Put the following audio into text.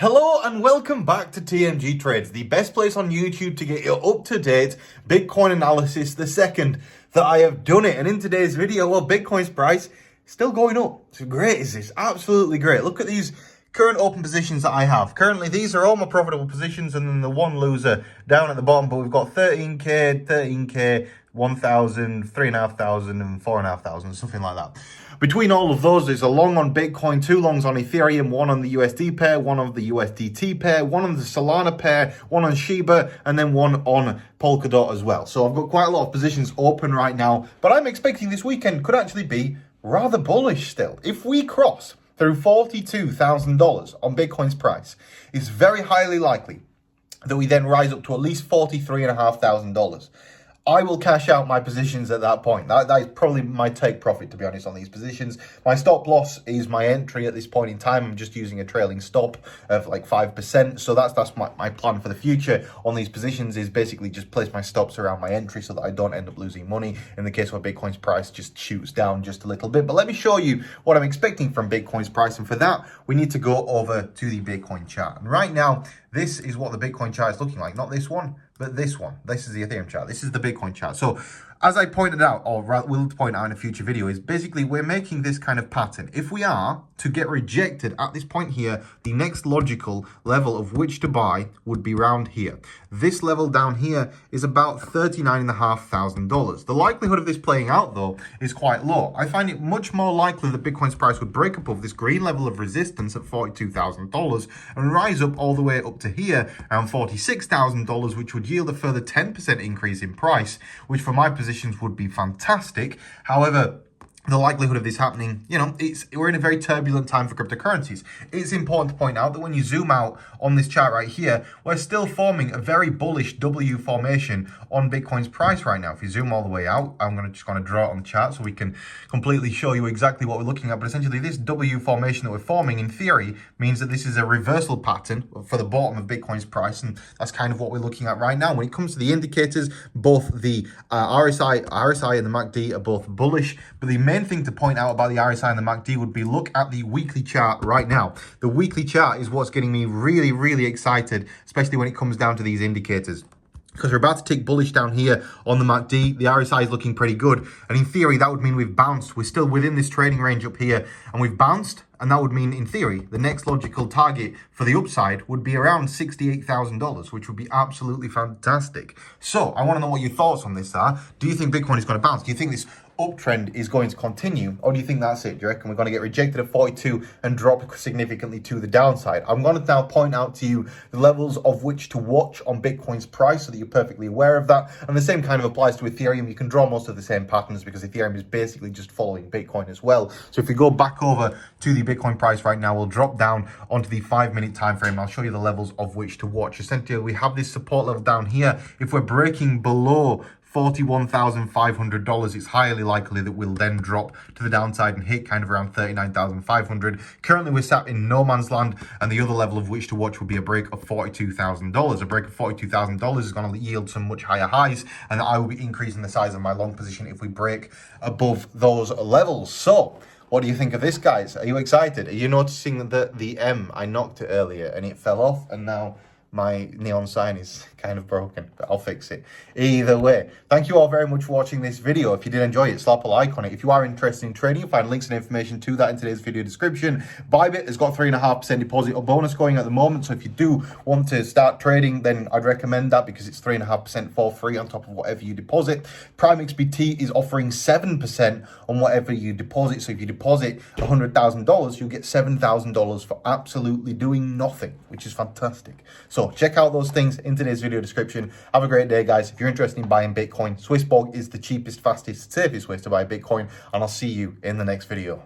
Hello and welcome back to TMG Trades, the best place on YouTube to get your up-to-date Bitcoin analysis, the second that I have done it. And in today's video, well, Bitcoin's price is still going up. It's great, is this? Absolutely great. Look at these current open positions that I have. Currently, these are all my profitable positions and then the one loser down at the bottom, but we've got 13K, 1,000, 3,500 and 4,500, something like that. Between all of those, there's a long on Bitcoin, two longs on Ethereum, one on the USD pair, one on the USDT pair, one on the Solana pair, one on Shiba, and then one on Polkadot as well. So I've got quite a lot of positions open right now, but I'm expecting this weekend could actually be rather bullish still. If we cross through $42,000 on Bitcoin's price, it's very highly likely that we then rise up to at least $43,500. I will cash out my positions at that point. That is probably my take profit, to be honest, on these positions. My stop loss is my entry at this point in time. I'm just using a trailing stop of like 5%. So that's my plan for the future on these positions, is basically just place my stops around my entry so that I don't end up losing money in the case where Bitcoin's price just shoots down just a little bit. But let me show you what I'm expecting from Bitcoin's price. And for that, we need to go over to the Bitcoin chart. And right now, this is what the Bitcoin chart is looking like. Not this one, but this one. This is the Ethereum chart. This is the Bitcoin chart. So as I pointed out, or will point out in a future video, is basically we're making this kind of pattern. If we are to get rejected at this point here, the next logical level of which to buy would be around here. This level down here is about $39,500. The likelihood of this playing out, though, is quite low. I find it much more likely that Bitcoin's price would break above this green level of resistance at $42,000 and rise up all the way up to here around $46,000, which would yield a further 10% increase in price, which for my positions would be fantastic. However, the likelihood of this happening, we're in a very turbulent time for cryptocurrencies. It's important to point out that when you zoom out on this chart right here, we're still forming a very bullish W formation on Bitcoin's price right now. If you zoom all the way out, I'm just going to draw it on the chart so we can completely show you exactly what we're looking at. But essentially, this W formation that we're forming, in theory, means that this is a reversal pattern for the bottom of Bitcoin's price. And that's kind of what we're looking at right now. When it comes to the indicators, both the RSI and the MACD are both bullish. But the main thing to point out about the RSI and the MACD would be look at the weekly chart right now. The weekly chart is what's getting me really excited, especially when it comes down to these indicators, because we're about to tick bullish down here on the MACD. The RSI is looking pretty good, and in theory that would mean we've bounced. We're still within this trading range up here, and we've bounced, and that would mean, in theory, the next logical target for the upside would be around $68,000, which would be absolutely fantastic. So I want to know what your thoughts on this are. Do you think Bitcoin is going to bounce? Do you think this uptrend is going to continue, or do you think that's it? Do you reckon we're going to get rejected at 42 and drop significantly to the downside? I'm going to now point out to you the levels of which to watch on Bitcoin's price so that you're perfectly aware of that. And the same kind of applies to Ethereum. You can draw most of the same patterns because Ethereum is basically just following Bitcoin as well. So if we go back over to the Bitcoin price right now, we'll drop down onto the 5-minute time frame. I'll show you the levels of which to watch. Essentially, we have this support level down here. If we're breaking below $41,500, it's highly likely that we'll then drop to the downside and hit kind of around $39,500. Currently, we're sat in no man's land, and the other level of which to watch would be a break of $42,000. A break of $42,000 is going to yield some much higher highs, and I will be increasing the size of my long position if we break above those levels. So what do you think of this, guys? Are you excited? Are you noticing that the M, I knocked it earlier and it fell off, and now my neon sign is kind of broken, but I'll fix it. Either way, thank you all very much for watching this video. If you did enjoy it, slap a like on it. If you are interested in trading, you'll find links and information to that in today's video description. Bybit has got 3.5% deposit or bonus going at the moment. So if you do want to start trading, then I'd recommend that because it's 3.5% for free on top of whatever you deposit. PRIMEXBT is offering 7% on whatever you deposit. So if you deposit $100,000, you'll get $7,000 for absolutely doing nothing, which is fantastic. So check out those things in today's video description. Have a great day, guys. If you're interested in buying Bitcoin, Swissborg is the cheapest, fastest, safest way to buy Bitcoin, and I'll see you in the next video.